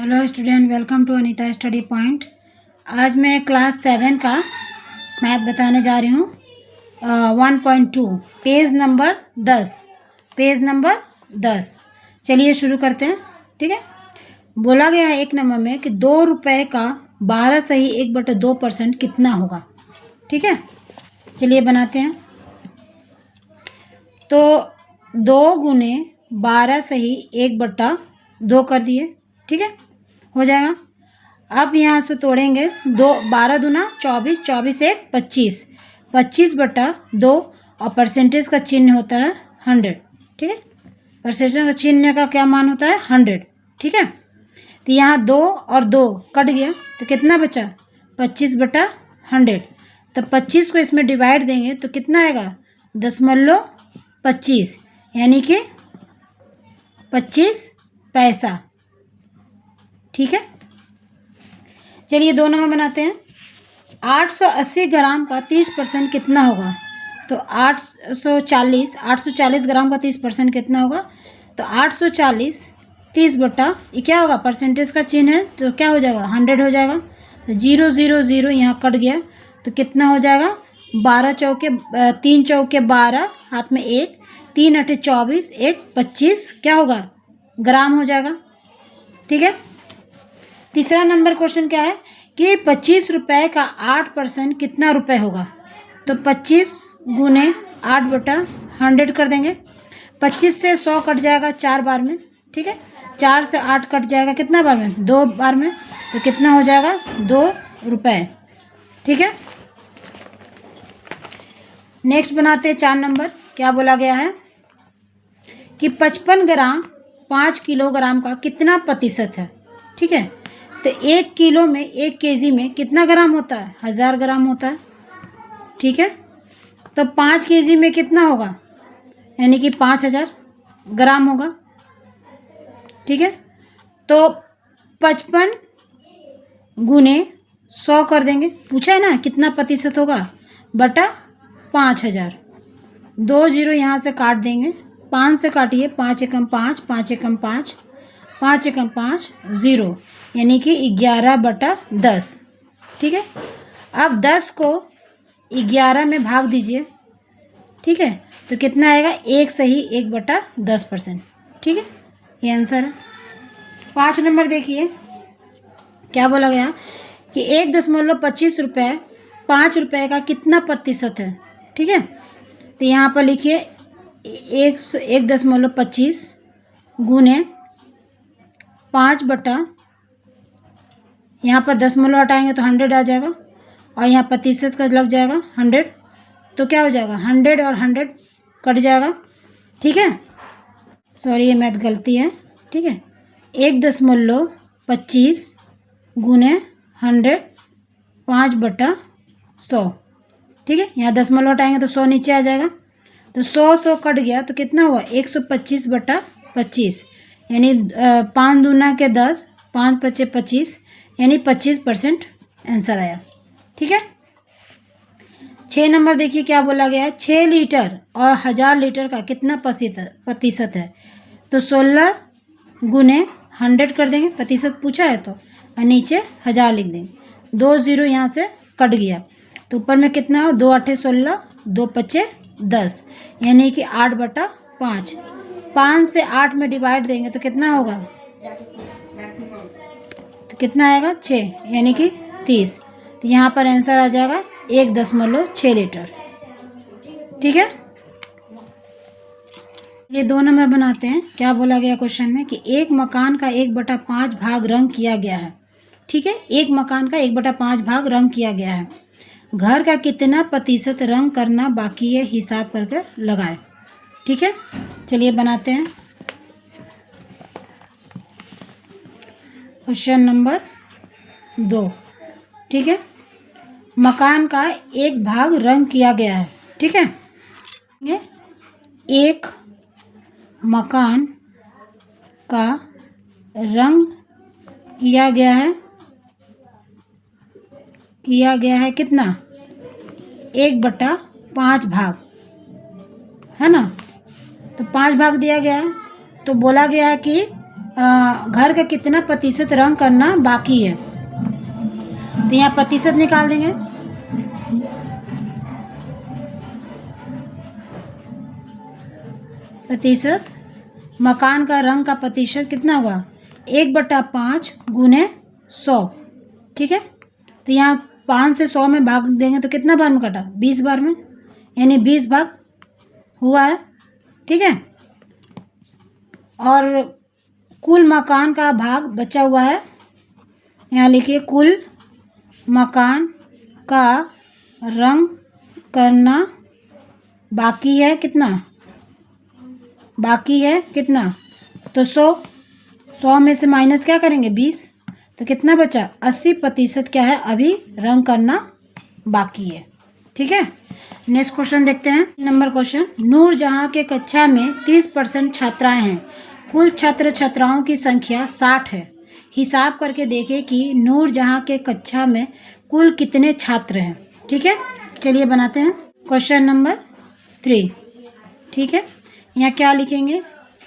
Hello student, welcome to Anita study point. आज मैं class 7 का मैथ बताने जा रही हूँ। 1.2 पेज नंबर 10। चलिए शुरू करते हैं। ठीक है, बोला गया है एक नंबर में कि 2 रुपये का 12 सही 1/2% कितना होगा। ठीक है, चलिए बनाते हैं। तो 2 गुने 12 सही 1/2 कर दिए। ठीक है, हो जाएगा। अब यहाँ से तोड़ेंगे 2, 12 दूना 24, 24 एक 25, 25/2 और परसेंटेज का चिन्ह होता है 100। ठीक है, परसेंटेज का चिन्ह का क्या मान होता है 100। ठीक है, तो यहाँ 2 और 2 कट गया तो कितना बचा 25/100। तो 25 को इसमें डिवाइड देंगे तो कितना आएगा 0.25 यानी कि 25 पैसा। ठीक है, चलिए 2 नंबर बनाते हैं। 880 ग्राम का 30% कितना होगा। तो 840 ग्राम का 30% कितना होगा। तो 840 30 क्या होगा, परसेंटेज का चिन्ह है तो क्या हो जाएगा 100 हो जाएगा। तो 0 0 0 यहाँ कट गया तो कितना हो जाएगा 12 चौके 3 चौके 12, हाथ में 1, 3 8 24, 1 25 क्या होगा ग्राम हो जाएगा। ठीक है, तीसरा नंबर क्वेश्चन क्या है कि 25 रुपये का 8% कितना रुपए होगा। तो 25 गुने 8/100 कर देंगे। 25 से 100 कट जाएगा 4 बार में। ठीक है, 4 से 8 कट जाएगा कितना बार में 2 बार में। तो कितना हो जाएगा 2 रुपये। ठीक है, नेक्स्ट बनाते हैं 4 नंबर। क्या बोला गया है कि 55 ग्राम 5 किलोग्राम का कितना प्रतिशत है। ठीक है, तो 1 किलो में 1 केजी में कितना ग्राम होता है 1000 ग्राम होता है। ठीक है, तो 5 केजी में कितना होगा यानी कि 5000 ग्राम होगा। ठीक है, तो 55 गुने 100 कर देंगे, पूछा है ना कितना प्रतिशत होगा बटा 5000। 2 0 यहाँ से काट देंगे, 5 से काटिए, 5 एकम 5, 5 एकम 5, 5 एकम 5 0 यानी कि 11/10। ठीक है, अब 10 को 11 में भाग दीजिए। ठीक है, तो कितना आएगा 1 सही 1/10%। ठीक है, ये आंसर है। 5 नंबर देखिए क्या बोला गया कि 1.25 रुपये 5 रुपये का कितना प्रतिशत है। ठीक है, तो यहाँ पर लिखिए 1.25 गुने 5 बटा, यहाँ पर 10 हटाएंगे तो 100 आ जाएगा और यहाँ प्रतिशत का लग जाएगा 100। तो क्या हो जाएगा 100 और 100 कट जाएगा। ठीक है, सॉरी ये मैथ गलती है। ठीक है, 1.25 गुने 100 5/100। ठीक है, यहाँ 10 हटाएंगे तो 100 नीचे आ जाएगा। तो 100 कट गया तो कितना हुआ 125/25 यानी 5 दूना के 10, 5 पचे 25 यानी 25% आंसर आया। ठीक है, 6 नंबर देखिए क्या बोला गया है 6 लीटर और 1000 लीटर का कितना प्रतिशत है। तो 16 गुने 100 कर देंगे, प्रतिशत पूछा है तो, और नीचे 1000 लिख देंगे। 2 0 यहाँ से कट गया तो ऊपर में कितना हो 2 8 16, 2 5 10 यानी कि 8/5। 5 से 8 में डिवाइड देंगे तो कितना होगा, तो कितना आएगा 6 यानी कि 30। तो यहाँ पर आंसर आ जाएगा 1.6 लीटर। ठीक है, ये 2 नंबर बनाते हैं। क्या बोला गया क्वेश्चन में कि एक मकान का 1/5 भाग रंग किया गया है। ठीक है, एक मकान का 1/5 भाग रंग किया गया है। घर का कितना प्रतिशत रंग करना बाकी है हिसाब करके लगाए। ठीक है, चलिए बनाते हैं। Question number 2। ठीक है, मकान का एक भाग रंग किया गया है। ठीक है, एक मकान का रंग किया गया है कितना 1/5 भाग है ना। तो 5 भाग दिया गया है तो बोला गया है कि घर का कितना प्रतिशत रंग करना बाकी है। तो यहाँ प्रतिशत निकाल देंगे। प्रतिशत, मकान का रंग का प्रतिशत कितना हुआ 1/5 गुने 100। ठीक है, तो यहाँ 5 से 100 में भाग देंगे तो कितना बार में कटा 20 बार में, यानी 20 भाग हुआ है। ठीक है, और कुल मकान का भाग बचा हुआ है। यहाँ लिखिए कुल मकान का रंग करना बाकी है, कितना बाकी है कितना, तो 100 में से माइनस क्या करेंगे 20, तो कितना बचा 80% क्या है अभी रंग करना बाकी है। ठीक है, नेक्स्ट क्वेश्चन देखते हैं। नंबर क्वेश्चन, नूरजहां के कक्षा में 30% छात्राएं हैं, कुल छात्र छात्राओं की संख्या 60 है। हिसाब करके देखें कि नूरजहां के कक्षा में कुल कितने छात्र हैं। ठीक है, चलिए बनाते हैं क्वेश्चन नंबर 3। ठीक है, यहाँ क्या लिखेंगे,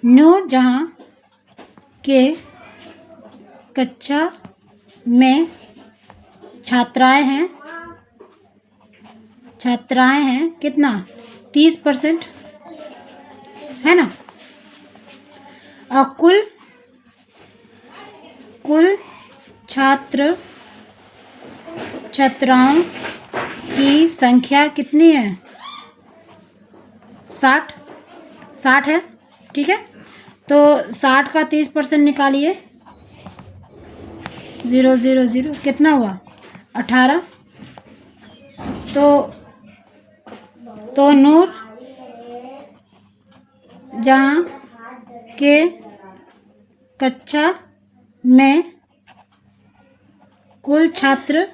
नूरजहां के कक्षा में छात्राएं हैं कितना 30% है ना, और कुल छात्र छात्राओं की संख्या कितनी है 60 है। ठीक है, तो 60 का 30% निकालिए, 0 0 0 कितना हुआ 18। तो नूरजहां के कक्षा में कुल छात्र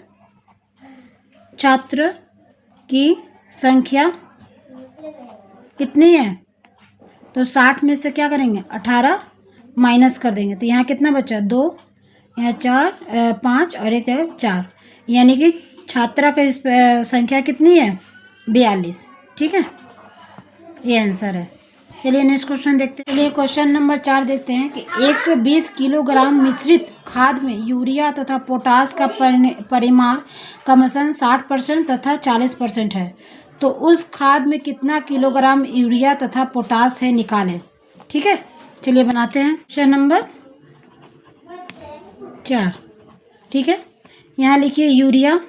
की संख्या कितनी है, तो 60 में से क्या करेंगे 18 माइनस कर देंगे, तो यहाँ कितना बचा 2, यहाँ 4 5 और एक जगह 4, यानी कि छात्रा की संख्या कितनी है 42। ठीक है, ये आंसर है। चलिए नेक्स्ट क्वेश्चन देखते हैं। चलिए क्वेश्चन नंबर 4 देखते हैं कि 120 किलोग्राम मिश्रित खाद में यूरिया तथा पोटास का परिमाण क्रमशः 60% तथा 40% है, तो उस खाद में कितना किलोग्राम यूरिया तथा पोटास है निकालें। ठीक है, चलिए बनाते हैं क्वेश्चन नंबर 4। ठीक है, यहाँ लिखिए यूरिया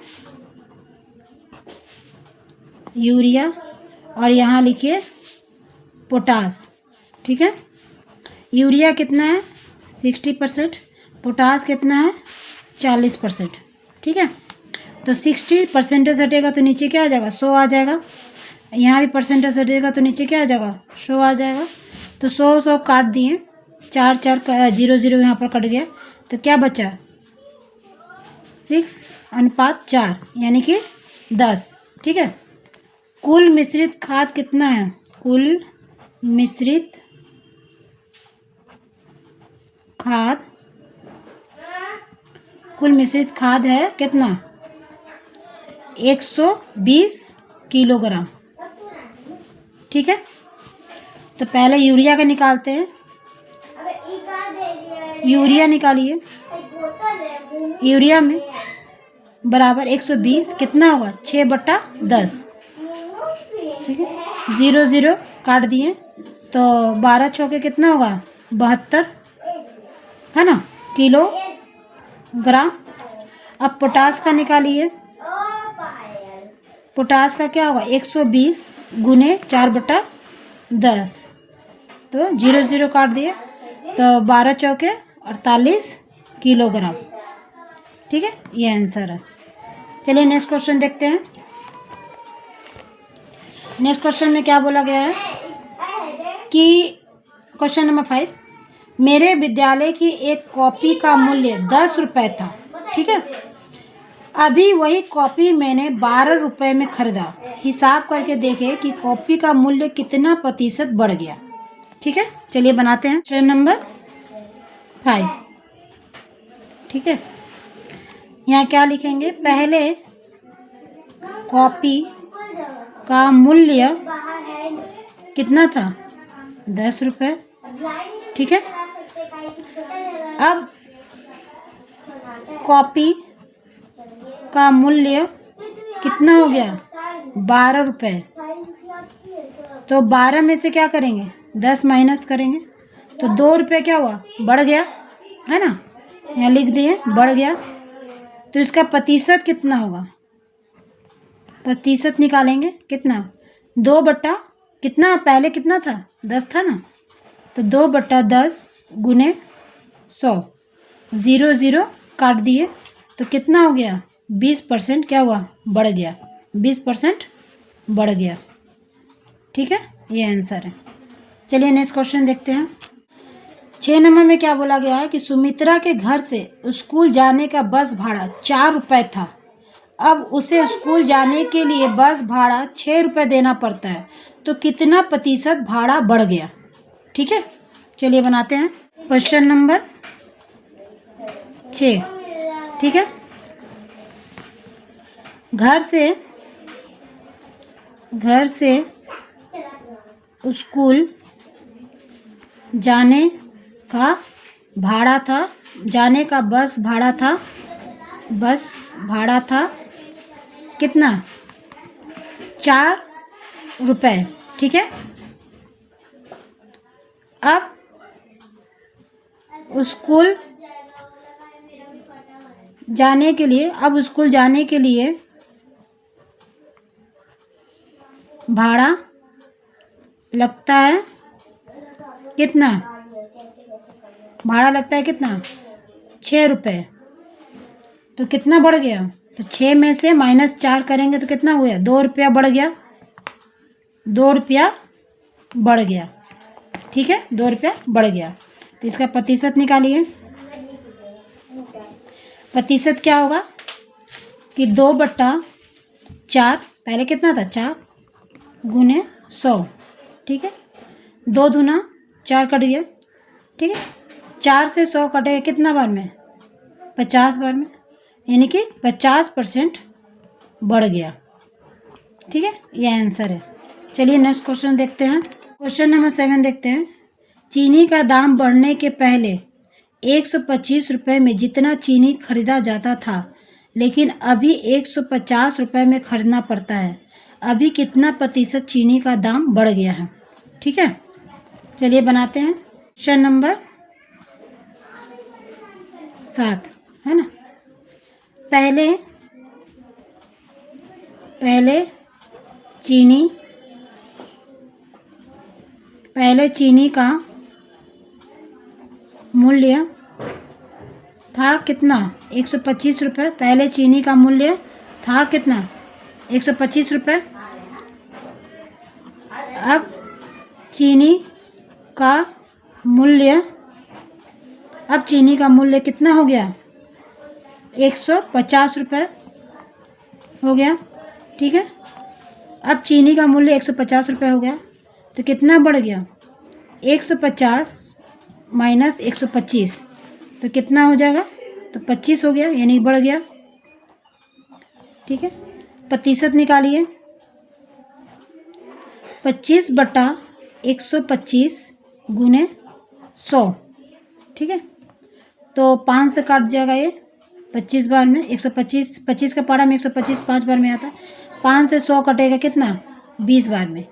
और यहाँ लिखिए पोटास। ठीक है, यूरिया कितना है 60%, पोटास कितना है 40%। ठीक है, तो 60% हटेगा तो नीचे क्या आ जाएगा 100 आ जाएगा, यहाँ भी परसेंटेज हटेगा तो नीचे क्या आ जाएगा 100 आ जाएगा, तो 100 काट दिए, 4 4 0 0 यहाँ पर कट गया, तो क्या बचा 6:4 यानी कि 10। ठीक है, कुल मिश्रित खाद कितना है, कुल मिश्रित खाद है कितना 120 किलोग्राम। ठीक है, तो पहले यूरिया का निकालते हैं, यूरिया निकालिए, यूरिया में बराबर 120 कितना होगा 6/10। ठीक है, 0 0 काट दिए, तो 12 चौके कितना होगा 72 है ना किलोग्राम। अब पोटास का निकालिए, पोटास का क्या होगा 120 गुने 4/10, तो 0 0 काट दिए, तो 12 चौके 48 किलोग्राम। ठीक है, ये आंसर है। चलिए नेक्स्ट क्वेश्चन देखते हैं। नेक्स्ट क्वेश्चन में क्या बोला गया है कि क्वेश्चन नंबर 5, मेरे विद्यालय की एक कॉपी का मूल्य 10 रुपये था। ठीक है, अभी वही कॉपी मैंने 12 रुपये में खरीदा, हिसाब करके देखें कि कॉपी का मूल्य कितना प्रतिशत बढ़ गया। ठीक है, चलिए बनाते हैं क्वेश्चन नंबर 5। ठीक है, यहाँ क्या लिखेंगे, पहले कॉपी का मूल्य कितना था 10 रुपये। ठीक है, अब कॉपी का मूल्य कितना हो गया? 12 रुपये। तो 12 में से क्या करेंगे? 10 माइनस करेंगे तो 2 रुपये क्या हुआ? बढ़ गया, है ना? यहाँ लिख दिए बढ़ गया। तो इसका प्रतिशत कितना होगा? प्रतिशत निकालेंगे कितना? 2 बट्टा कितना, पहले कितना था? 10 था ना, तो 2 बट्टा 10 गुने 100, 0 0 काट दिए तो कितना हो गया? 20% क्या हुआ? बढ़ गया, 20% बढ़ गया। ठीक है, ये आंसर है। चलिए नेक्स्ट क्वेश्चन देखते हैं। 6 नंबर में क्या बोला गया है कि सुमित्रा के घर से स्कूल जाने का बस भाड़ा 4 रुपये था। अब उसे स्कूल जाने के लिए बस भाड़ा 6 रुपये देना पड़ता है, तो कितना प्रतिशत भाड़ा बढ़ गया? ठीक है, चलिए बनाते हैं क्वेश्चन नंबर 6। ठीक है, घर से स्कूल जाने का भाड़ा था, जाने का बस भाड़ा था कितना? 4 रुपये। ठीक है, अब स्कूल जाने के लिए भाड़ा लगता है कितना? भाड़ा लगता है कितना? 6 रुपये। तो कितना बढ़ गया? तो 6 में से -4 करेंगे तो कितना हुआ? 2 रुपया बढ़ गया, 2 रुपया बढ़ गया। ठीक है, 2 रुपया बढ़ गया। तो इसका प्रतिशत निकालिए। प्रतिशत क्या होगा कि 2 बट्टा 4, पहले कितना था? 4 गुने 100। ठीक है, 2 दूना 4 कट गया। ठीक है, 4 से 100 कटेगा कितना बार में? 50 बार में, यानी कि 50% बढ़ गया। ठीक है, यह आंसर है। चलिए नेक्स्ट क्वेश्चन देखते हैं। क्वेश्चन नंबर 7 देखते हैं। चीनी का दाम बढ़ने के पहले 125 रुपये में जितना चीनी खरीदा जाता था, लेकिन अभी 150 रुपये में खरीदना पड़ता है, अभी कितना प्रतिशत चीनी का दाम बढ़ गया है? ठीक है, चलिए बनाते हैं। क्वेश्चन नंबर 7 है ना। पहले चीनी का मूल्य था कितना? 125 रुपये। पहले चीनी का मूल्य था कितना? 125 रुपये। अब चीनी का मूल्य कितना हो गया? 150 रुपये हो गया। ठीक है, अब चीनी का मूल्य 150 रुपये हो गया, तो कितना बढ़ गया? 150 माइनस 125, तो कितना हो जाएगा? तो 25 हो गया, यानी बढ़ गया। ठीक है, प्रतिशत निकालिए। 25 बटा 125 गुने 100। ठीक है, तो 5 से काट जाएगा ये 25 बार में। 125, 25 का पारा में 125 5 बार में आता है। 5 से 100 कटेगा कितना? 20 बार में,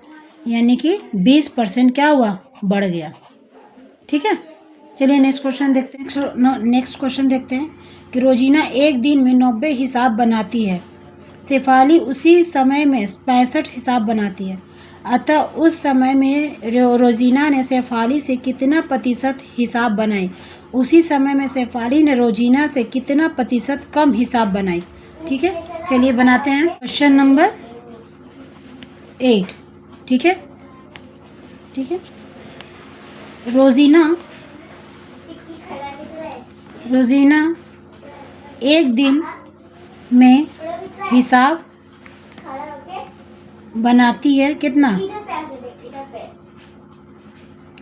यानी कि 20% क्या हुआ? बढ़ गया। ठीक है, चलिए नेक्स्ट क्वेश्चन देखते हैं कि रोजीना एक दिन में 90 हिसाब बनाती है, शेफाली उसी समय में 65 हिसाब बनाती है, अतः उस समय में रोजीना ने शेफाली से कितना प्रतिशत हिसाब बनाए? उसी समय में शेफाली ने रोजीना से कितना प्रतिशत कम हिसाब बनाई? ठीक है, चलिए बनाते हैं क्वेश्चन नंबर 8। ठीक है, रोजीना एक दिन में हिसाब बनाती है कितना?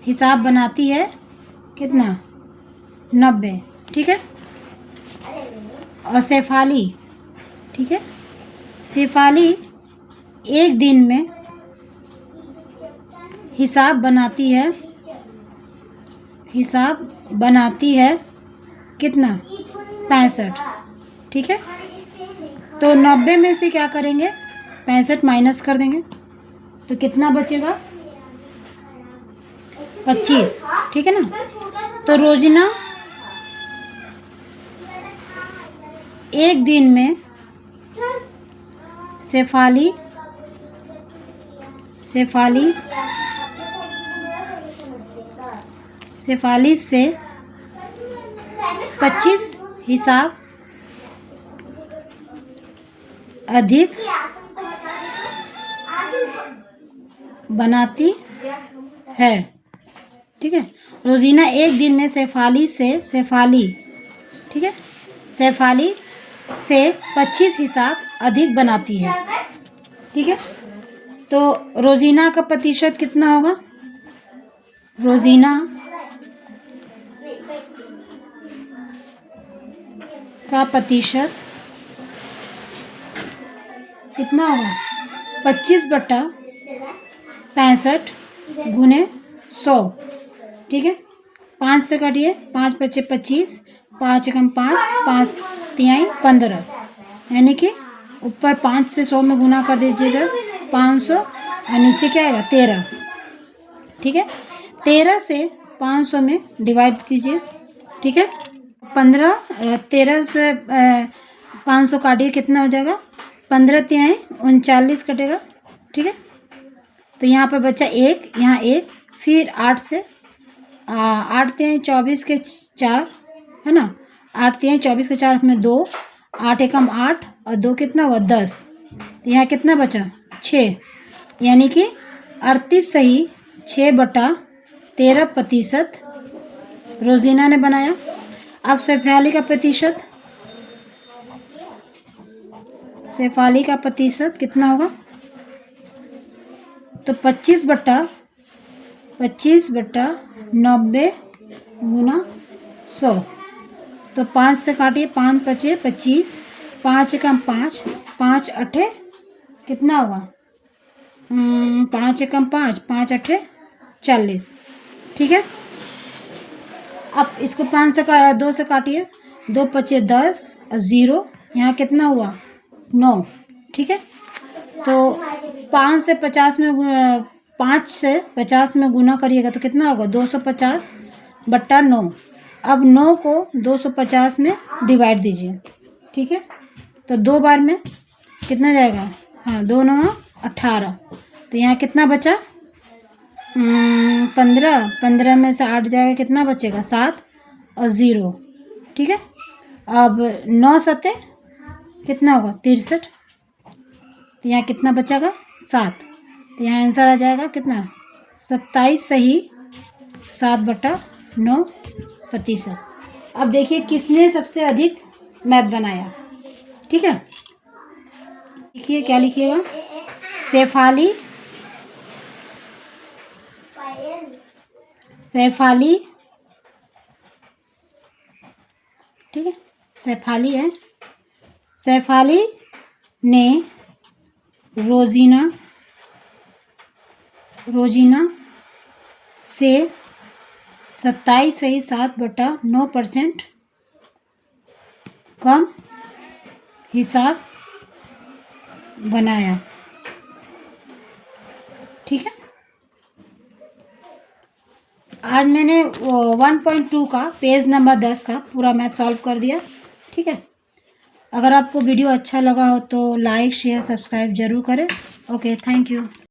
हिसाब बनाती है कितना? 90। ठीक है, और शेफाली, ठीक है, शेफाली एक दिन में हिसाब बनाती है हिसाब बनाती है कितना 65। ठीक है, तो 90 में से क्या करेंगे 65 माइनस कर देंगे तो कितना बचेगा 25। ठीक है ना, तो रोजीना एक दिन में शेफाली से 25 हिसाब अधिक बनाती है। ठीक है, रोजीना एक दिन में शेफाली ठीक है, शेफाली से 25 हिसाब अधिक बनाती है। ठीक है, तो रोजीना का प्रतिशत कितना होगा, रोजीना का प्रतिशत कितना होगा 25/65 गुने 100। ठीक है, 5 से काटिए, 5 × 5 = 25, 5 × 5 5 × 15, यानी कि ऊपर 5 से 100 में गुना कर दीजिएगा 500 और नीचे क्या आएगा 13। ठीक है, 13 से 500 में डिवाइड कीजिए। ठीक है, 13 से 500 काटिए, कितना हो जाएगा 15 × 3 = 39 कटेगा। ठीक है, तो यहाँ पर बचा 1, यहाँ 1, फिर 8 से 8 × 3 = 24 के 4 है ना, 8 × 3 = 24 के 4 में 2, 8 × 1 = 8 और 2 कितना हुआ 10, तो यहाँ कितना बचा 6, यानी कि 38 सही 6/13% रोजीना ने बनाया। अब शेफाली का प्रतिशत कितना होगा, तो 25/90 गुना 100, तो 5 से काटिए, 5 × 5 = 25, 5 × 5 5 × 8 कितना होगा 5 × 5 5 × 8 40। ठीक है, अब इसको 2 से काटिए, 2 × 5 = 10 और 0, यहाँ कितना हुआ 9। ठीक है, तो 5 से 50 में गुना करिएगा तो कितना होगा 250/9। अब 9 को 250 में डिवाइड दीजिए। ठीक है, तो 2 बार में कितना जाएगा, हाँ 2 × 9 = 18, तो यहाँ कितना बचा 15 में से 8 जाएगा, कितना बचेगा 7 और 0। ठीक है, अब 9 × 7 कितना होगा 63, तो यहाँ कितना बचेगा 7, तो यहाँ आंसर आ जाएगा कितना 27 सही 7/9%। अब देखिए किसने सबसे अधिक मैथ बनाया। ठीक है, देखिए क्या लिखिएगा, शेफाली ठीक है, शेफाली है, शेफाली ने रोजीना से 27 सही 7/9% कम हिसाब बनाया। ठीक है, आज मैंने 1.2 का पेज नंबर 10 का पूरा मैथ सॉल्व कर दिया। ठीक है, अगर आपको वीडियो अच्छा लगा हो तो लाइक शेयर सब्सक्राइब जरूर करें। Okay, thank you.